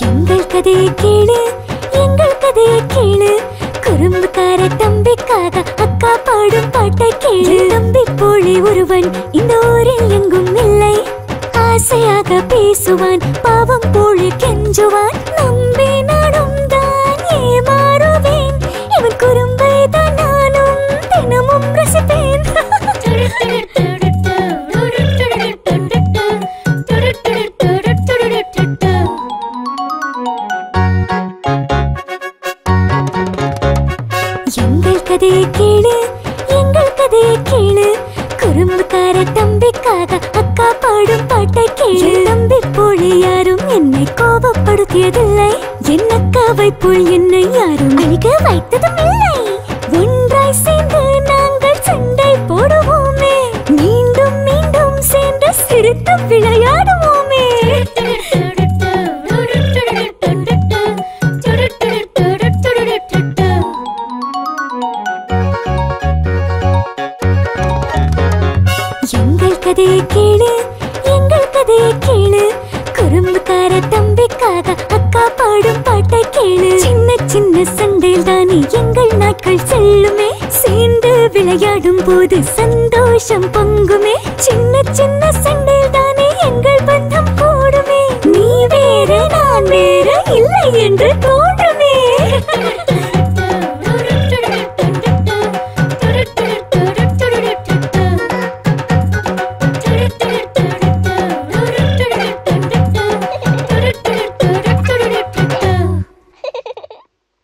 எங்கள் கதையை கேளு, எங்கள் கதையை கேளு, குறும்புக்கார தம்பிக்காக அக்கா பாடும் பாட்டை கேளு. தம்பி போலே ஒருவன் இந்த ஊரில் எங்கும் இல்லை. ஆசையாக பேசுவான், பாவம் போலே கெஞ்சுவான். நம்பி நானும் தான் ஏமாறுவேன். இவன் குறும்பை தான் நானும் தினமும் ரசிப்பேன். எங்கள் கதையை கேளு, எங்கள் கதையை கேளு, குறும்புக்கார தம்பிக்காக அக்கா பாடும் பாட்டை கேளு. தம்பி போலே யாரும் என்னை கோபப்படுத்தியதில்லை. என் அக்காவை போல் என்னை யாரும் அழிக்க வைத்ததும் இல்லை. ஒன்றாய் சேர்ந்து நாங்கள் சண்டை போடுவோமே, மீண்டும் மீண்டும் சேர்ந்து சிரித்து விளையாடுவோமே. எங்கள் கதையை கேளு, எங்கள் கதையை கேளு, குறும்புக்கார தம்பிக்காக அக்கா பாடும் பாட்டை கேளு. சின்ன சின்ன சண்டையில் தானே எங்கள் நாட்கள் செல்லுமே. சேர்ந்து விளையாடும் போது சந்தோஷம் பொங்குமே. சின்ன சின்ன சண்டையில் தானே எங்கள் பந்தம் கூடுமே. நீ வேறு நான் வேறு இல்லை என்று தோணும்.